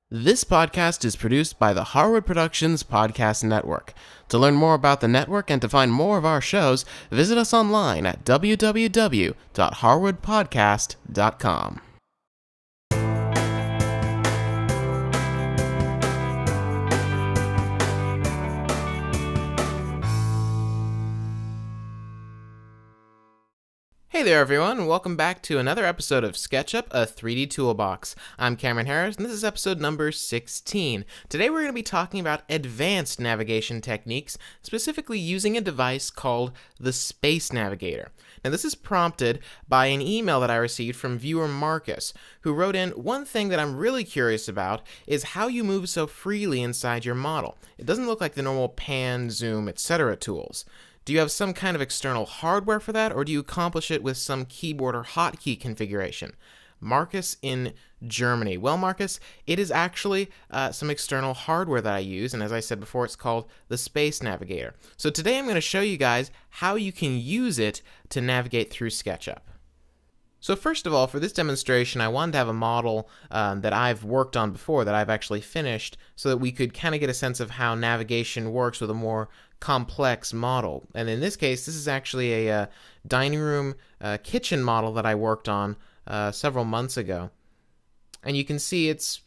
This podcast is produced by the Harwood Productions Podcast Network. To learn more about the network and to find more of our shows, visit us online at www.harwoodpodcast.com. Hey there everyone, and welcome back to another episode of Sketchup, a 3D Toolbox. I'm Cameron Harris, and this is episode number 16. Today we're going to be talking about advanced navigation techniques, specifically using a device called the Space Navigator. Now this is prompted by an email that I received from viewer Marcus, who wrote in, "One thing that I'm really curious about is how you move so freely inside your model. It doesn't look like the normal pan, zoom, etc. tools. Do you have some kind of external hardware for that, or do you accomplish it with some keyboard or hotkey configuration?" Marcus in Germany. Well, Marcus, it is actually some external hardware that I use, and as I said before, it's called the Space Navigator. So today I'm going to show you guys how you can use it to navigate through SketchUp. So first of all, for this demonstration, I wanted to have a model that I've worked on before, that I've actually finished, so that we could kind of get a sense of how navigation works with a more complex model. And in this case, this is actually a dining room kitchen model that I worked on several months ago. And you can see it's,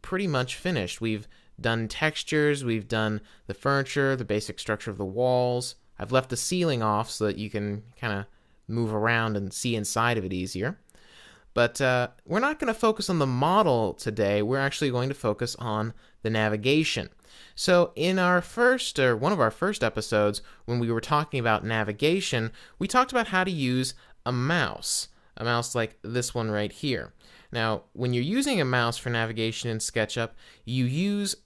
pretty much finished. We've done textures, we've done the furniture, the basic structure of the walls. I've left the ceiling off so that you can kind of move around and see inside of it easier. But we're not going to focus on the model today. We're actually going to focus on the navigation. So in one of our first episodes, when we were talking about navigation, we talked about how to use a mouse like this one right here. Now, when you're using a mouse for navigation in SketchUp, you use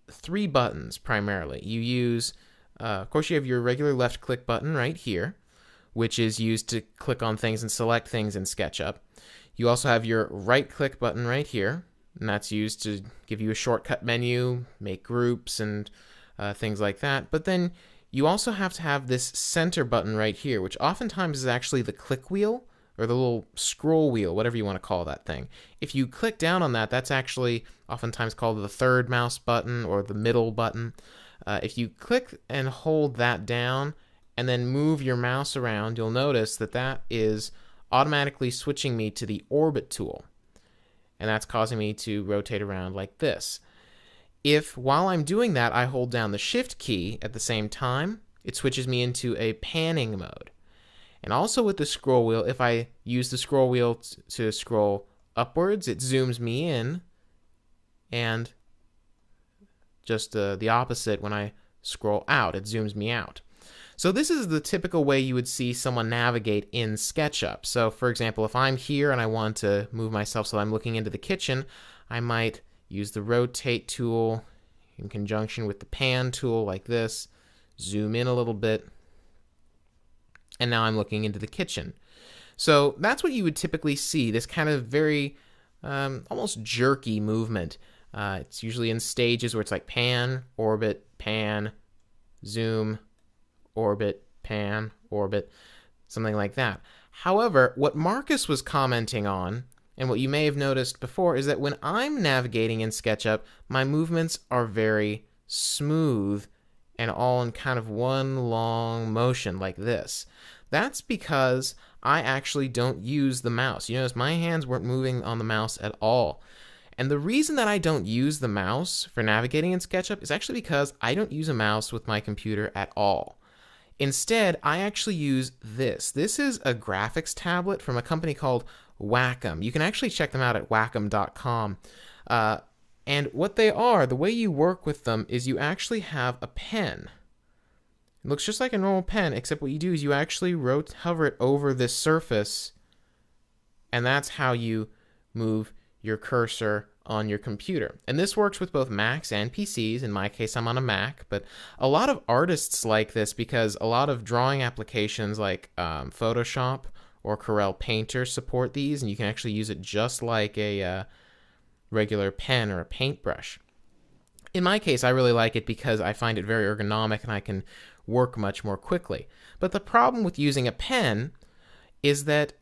three buttons primarily. You use, of course, you have your regular left click button right here, which is used to click on things and select things in SketchUp. You also have your right click button right here, and that's used to give you a shortcut menu, make groups, and things like that. But then you also have to have this center button right here, which oftentimes is actually the click wheel, or the little scroll wheel, whatever you want to call that thing. If you click down on that, that's actually oftentimes called the third mouse button or the middle button. If you click and hold that down, and then move your mouse around, you'll notice that that is automatically switching me to the orbit tool. And that's causing me to rotate around like this. If, while I'm doing that, I hold down the Shift key at the same time, it switches me into a panning mode. And also with the scroll wheel, if I use the scroll wheel to scroll upwards, it zooms me in, and just the opposite when I scroll out, it zooms me out. So this is the typical way you would see someone navigate in SketchUp. So for example, if I'm here and I want to move myself so I'm looking into the kitchen, I might use the rotate tool in conjunction with the pan tool like this, zoom in a little bit, and now I'm looking into the kitchen. So that's what you would typically see, this kind of very almost jerky movement. It's usually in stages where it's like pan, orbit, pan, zoom, orbit, pan, orbit, something like that. However, what Marcus was commenting on, and what you may have noticed before, is that when I'm navigating in SketchUp, my movements are very smooth and all in kind of one long motion like this. That's because I actually don't use the mouse. You notice my hands weren't moving on the mouse at all. And the reason that I don't use the mouse for navigating in SketchUp is actually because I don't use a mouse with my computer at all. Instead, I actually use this. This is a graphics tablet from a company called Wacom. You can actually check them out at wacom.com. And what they are, the way you work with them is you actually have a pen. It looks just like a normal pen, except what you do is you actually hover it over this surface, and that's how you move your cursor on your computer. And this works with both Macs and PCs. In my case, I'm on a Mac, but a lot of artists like this because a lot of drawing applications like Photoshop or Corel Painter support these, and you can actually use it just like a regular pen or a paintbrush. In my case, I really like it because I find it very ergonomic and I can work much more quickly. But the problem with using a pen is that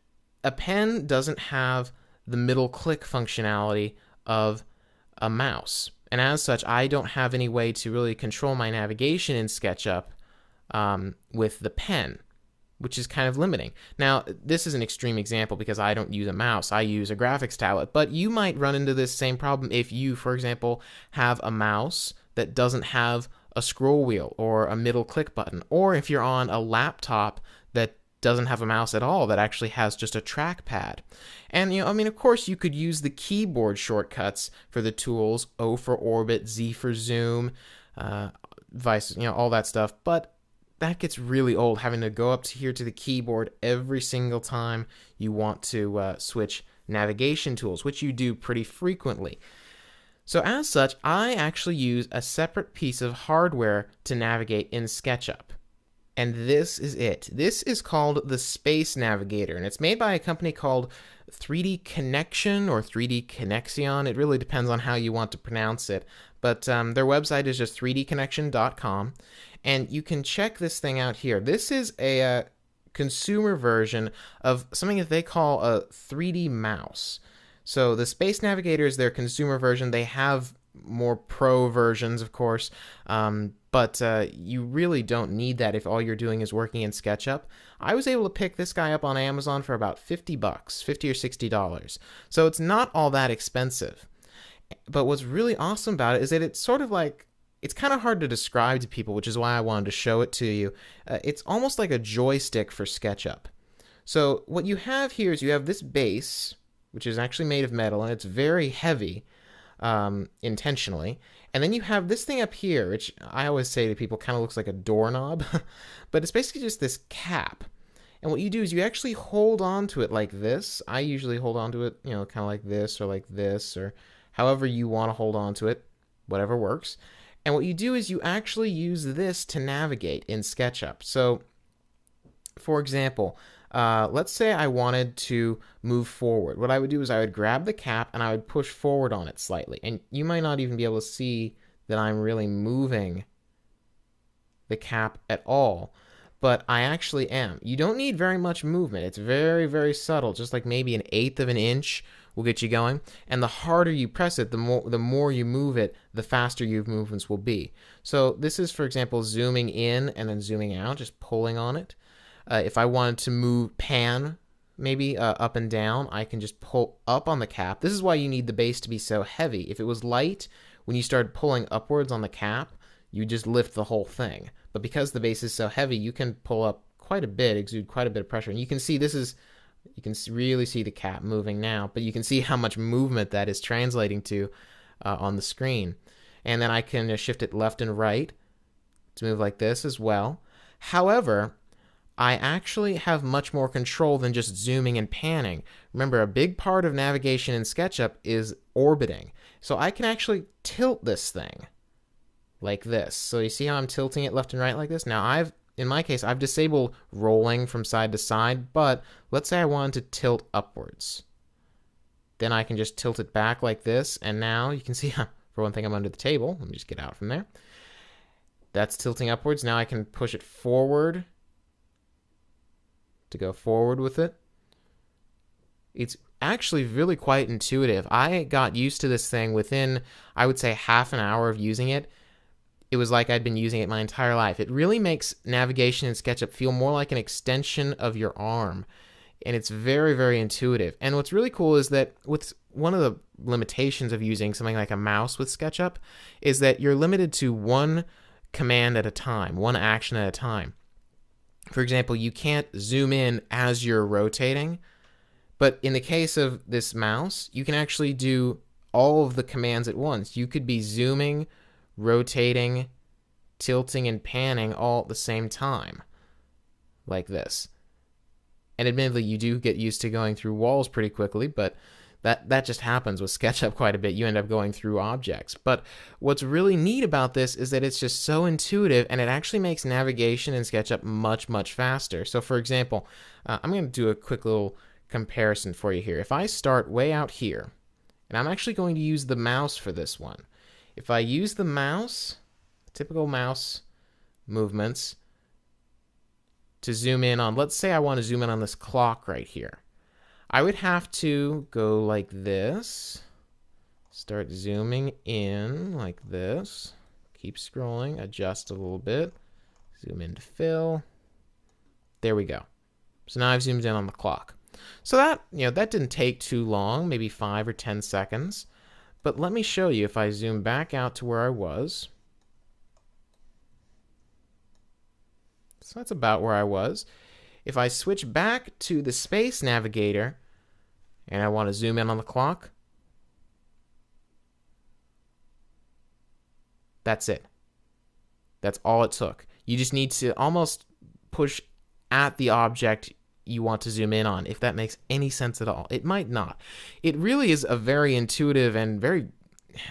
a pen doesn't have the middle click functionality of a mouse. And as such, I don't have any way to really control my navigation in SketchUp with the pen, which is kind of limiting. Now, this is an extreme example because I don't use a mouse. I use a graphics tablet. But you might run into this same problem if you, for example, have a mouse that doesn't have a scroll wheel or a middle click button, or if you're on a laptop that doesn't have a mouse at all, that actually has just a trackpad. And, of course, you could use the keyboard shortcuts for the tools, O for orbit, Z for zoom, all that stuff, but that gets really old, having to go up to here to the keyboard every single time you want to switch navigation tools, which you do pretty frequently. So as such, I actually use a separate piece of hardware to navigate in SketchUp. And this is it. This is called the Space Navigator, and it's made by a company called 3D Connection or 3D Connexion. It really depends on how you want to pronounce it. But their website is just 3dconnection.com, and you can check this thing out here. This is a consumer version of something that they call a 3D mouse. So the Space Navigator is their consumer version. They have more pro versions, of course, but you really don't need that if all you're doing is working in SketchUp. I was able to pick this guy up on Amazon for about $50, $50 or $60. So it's not all that expensive. But what's really awesome about it is that it's sort of like, it's kind of hard to describe to people, which is why I wanted to show it to you. It's almost like a joystick for SketchUp. So what you have here is you have this base, which is actually made of metal, and it's very heavy, intentionally. And then you have this thing up here, which I always say to people kind of looks like a doorknob, but it's basically just this cap. And what you do is you actually hold on to it like this. I usually hold on to it, kind of like this, or however you want to hold on to it, whatever works. And what you do is you actually use this to navigate in SketchUp. So, for example, let's say I wanted to move forward. What I would do is I would grab the cap and I would push forward on it slightly. And you might not even be able to see that I'm really moving the cap at all, but I actually am. You don't need very much movement. It's very, very subtle, just like maybe 1/8 of an inch will get you going. And the harder you press it, the more you move it, the faster your movements will be. So this is, for example, zooming in and then zooming out, just pulling on it. If I wanted to pan maybe up and down, I can just pull up on the cap. This is why you need the base to be so heavy. If it was light, when you started pulling upwards on the cap, you just lift the whole thing. But because the base is so heavy, you can pull up quite a bit, exude quite a bit of pressure. And you can see you can really see the cap moving now, but you can see how much movement that is translating to on the screen. And then I can shift it left and right to move like this as well. However, I actually have much more control than just zooming and panning. Remember, a big part of navigation in SketchUp is orbiting. So I can actually tilt this thing like this. So you see how I'm tilting it left and right like this? Now, in my case, I've disabled rolling from side to side, but let's say I wanted to tilt upwards. Then I can just tilt it back like this, and now you can see, for one thing, I'm under the table. Let me just get out from there. That's tilting upwards. Now I can push it forward to go forward with it. It's actually really quite intuitive. I got used to this thing within, I would say, half an hour of using it. It was like I'd been using it my entire life. It really makes navigation in SketchUp feel more like an extension of your arm. And it's very, very intuitive. And what's really cool is that with one of the limitations of using something like a mouse with SketchUp is that you're limited to one command at a time, one action at a time. For example, you can't zoom in as you're rotating, but in the case of this mouse, you can actually do all of the commands at once. You could be zooming, rotating, tilting, and panning all at the same time, like this. And admittedly, you do get used to going through walls pretty quickly, but that just happens with SketchUp quite a bit. You end up going through objects. But what's really neat about this is that it's just so intuitive, and it actually makes navigation in SketchUp much, much faster. So for example, I'm going to do a quick little comparison for you here. If I start way out here, and I'm actually going to use the mouse for this one. If I use the mouse, typical mouse movements, to zoom in on, let's say I want to zoom in on this clock right here. I would have to go like this, start zooming in like this. Keep scrolling, adjust a little bit, zoom in to fill. There we go. So now I've zoomed in on the clock. So that, that didn't take too long, maybe 5 or 10 seconds. But let me show you if I zoom back out to where I was. So that's about where I was. If I switch back to the Space Navigator and I want to zoom in on the clock, that's it. That's all it took. You just need to almost push at the object you want to zoom in on, if that makes any sense at all. It might not. It really is a very intuitive and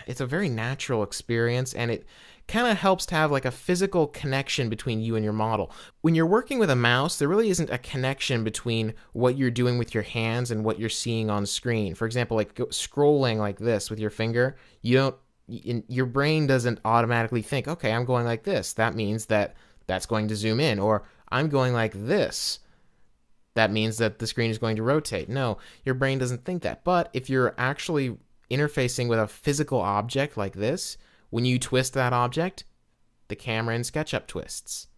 it's a very natural experience, and it kind of helps to have like a physical connection between you and your model. When you're working with a mouse, there really isn't a connection between what you're doing with your hands and what you're seeing on screen. For example, like scrolling like this with your finger, your brain doesn't automatically think, okay, I'm going like this. That means that's going to zoom in. Or I'm going like this. That means that the screen is going to rotate. No, your brain doesn't think that. But if you're actually interfacing with a physical object like this, when you twist that object, the camera in SketchUp twists.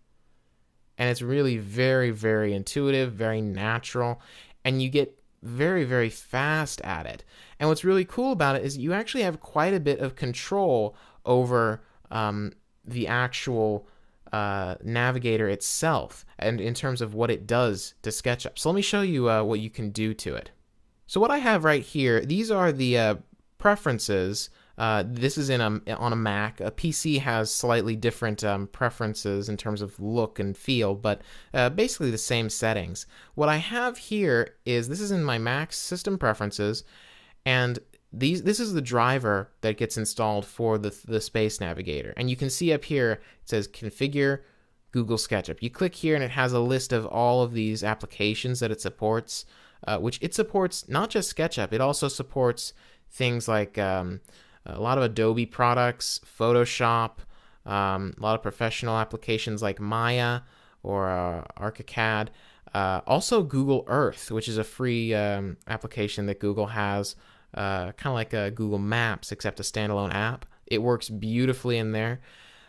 And it's really very, very intuitive, very natural, and you get very, very fast at it. And what's really cool about it is you actually have quite a bit of control over the actual navigator itself, and in terms of what it does to SketchUp. So let me show you what you can do to it. So what I have right here, these are the preferences. This is on a Mac. A PC has slightly different preferences in terms of look and feel, but basically the same settings. What I have here is, this is in my Mac system preferences, and this is the driver that gets installed for the Space Navigator. And you can see up here, it says Configure Google SketchUp. You click here and it has a list of all of these applications that it supports, which it supports not just SketchUp, it also supports things like a lot of Adobe products, Photoshop, a lot of professional applications like Maya or ArchiCAD. Also Google Earth, which is a free application that Google has, kind of like Google Maps, except a standalone app. It works beautifully in there.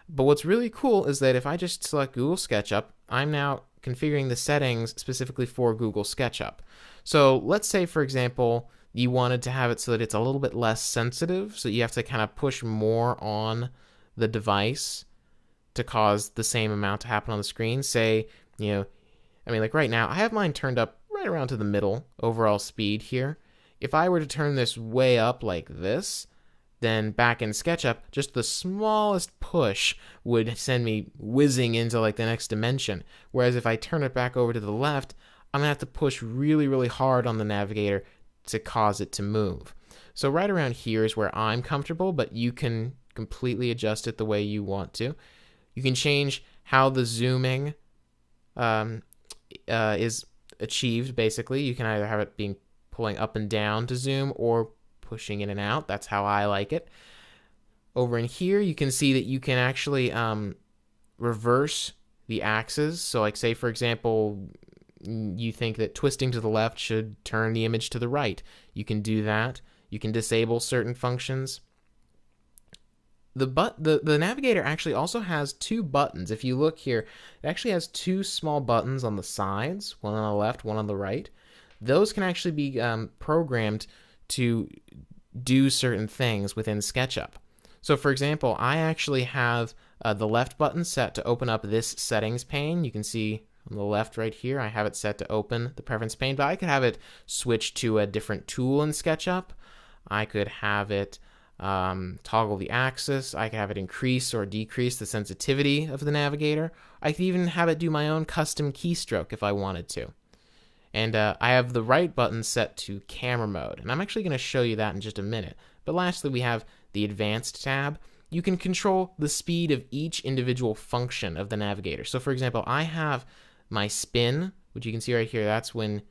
But what's really cool is that if I just select Google SketchUp, I'm now configuring the settings specifically for Google SketchUp. So let's say, for example, you wanted to have it so that it's a little bit less sensitive, so you have to kind of push more on the device to cause the same amount to happen on the screen. Say, like right now, I have mine turned up right around to the middle overall speed here. If I were to turn this way up like this, then back in SketchUp, just the smallest push would send me whizzing into like the next dimension. Whereas if I turn it back over to the left, I'm gonna have to push really, really hard on the navigator to cause it to move. So right around here is where I'm comfortable, but you can completely adjust it the way you want to. You can change how the zooming is achieved, basically. You can either have it pulling up and down to zoom or pushing in and out. That's how I like it. Over in here, you can see that you can actually reverse the axis. So like say, for example, you think that twisting to the left should turn the image to the right. You can do that. You can disable certain functions. The navigator actually also has two buttons. If you look here, it actually has two small buttons on the sides, one on the left, one on the right. Those can actually be programmed to do certain things within SketchUp. So for example, I actually have the left button set to open up this settings pane. You can see on the left right here, I have it set to open the preference pane, but I could have it switch to a different tool in SketchUp. I could have it toggle the axis. I could have it increase or decrease the sensitivity of the navigator. I could even have it do my own custom keystroke if I wanted to. And I have the right button set to camera mode, and I'm actually going to show you that in just a minute. But lastly, we have the advanced tab. You can control the speed of each individual function of the navigator. So for example, I have my spin, which you can see right here. That's when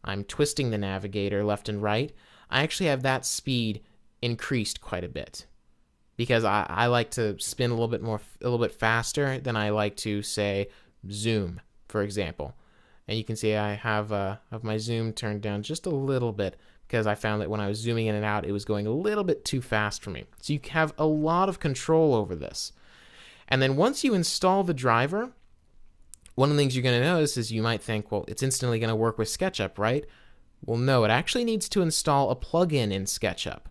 I'm twisting the navigator left and right. I actually have that speed increased quite a bit because I like to spin a little bit faster than I like to, say, zoom, for example. And you can see I have my zoom turned down just a little bit because I found that when I was zooming in and out, it was going a little bit too fast for me. So you have a lot of control over this. And then once you install the driver, one of the things you're going to notice is you might think, well, it's instantly going to work with SketchUp, right? Well, no, it actually needs to install a plugin in SketchUp.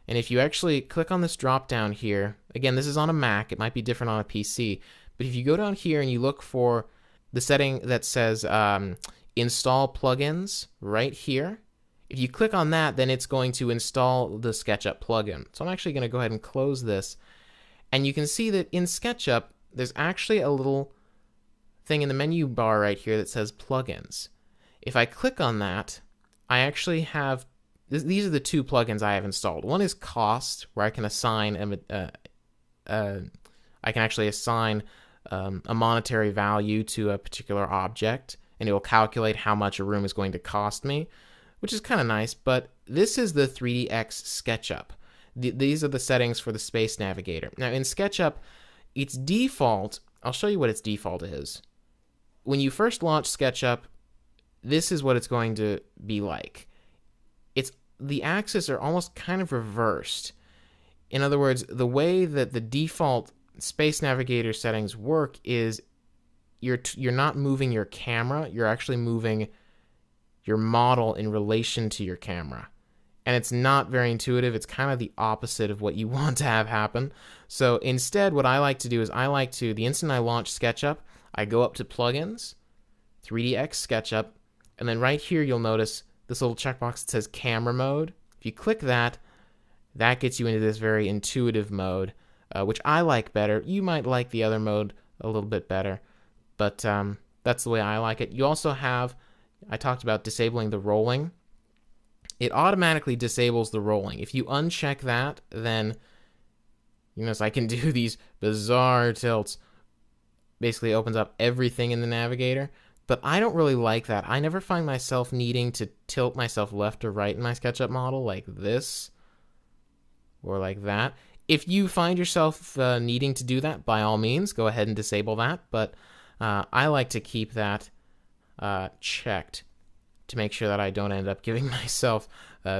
And if you actually click on this drop down here, again, this is on a Mac, it might be different on a PC, but if you go down here and you look for the setting that says install plugins right here, if you click on that, then it's going to install the SketchUp plugin. So I'm actually going to go ahead and close this. And you can see that in SketchUp, there's actually a little thing in the menu bar right here that says plugins. If I click on that, I actually have, these are the two plugins I have installed. One is cost, where I can assign, I can actually assign a monetary value to a particular object, and it will calculate how much a room is going to cost me, which is kind of nice. But this is the 3DX SketchUp. These are the settings for the Space Navigator. Now in SketchUp, its default, I'll show you what its default is. When you first launch SketchUp, this is what it's going to be like. The axes are almost kind of reversed. In other words, the way that the default Space Navigator settings work is you're not moving your camera, you're actually moving your model in relation to your camera. And it's not very intuitive. It's kind of the opposite of what you want to have happen. So instead, what I like to do is the instant I launch SketchUp, I go up to Plugins, 3DX SketchUp, and then right here you'll notice this little checkbox that says Camera Mode. If you click that, that gets you into this very intuitive mode, which I like better. You might like the other mode a little bit better, but that's the way I like it. You also have, I talked about disabling the rolling. It automatically disables the rolling. If you uncheck that, then you notice I can do these bizarre tilts. Basically opens up everything in the navigator. But I don't really like that. I never find myself needing to tilt myself left or right in my SketchUp model like this or like that. If you find yourself needing to do that, by all means, go ahead and disable that. But I like to keep that checked to make sure that I don't end up giving myself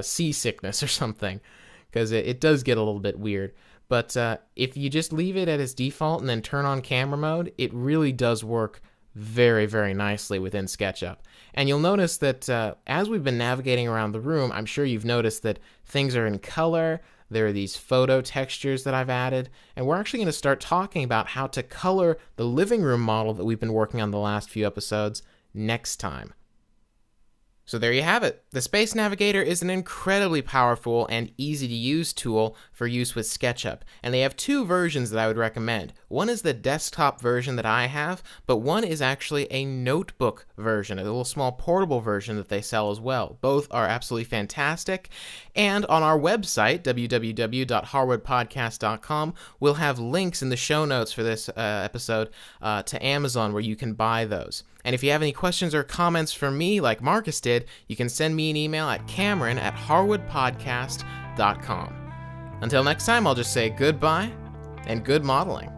seasickness or something, because it does get a little bit weird. But if you just leave it at its default and then turn on camera mode, it really does work very, very nicely within SketchUp. And you'll notice that as we've been navigating around the room, I'm sure you've noticed that things are in color. There are these photo textures that I've added, and we're actually going to start talking about how to color the living room model that we've been working on the last few episodes next time. So there you have it. The Space Navigator is an incredibly powerful and easy to use tool for use with SketchUp, and they have two versions that I would recommend. One is the desktop version that I have, but one is actually a notebook version, a little small portable version that they sell as well. Both are absolutely fantastic, and on our website, www.harwoodpodcast.com, we'll have links in the show notes for this episode to Amazon where you can buy those. And if you have any questions or comments for me, like Marcus did, you can send me an email at cameron@harwoodpodcast.com. Until next time, I'll just say goodbye and good modeling.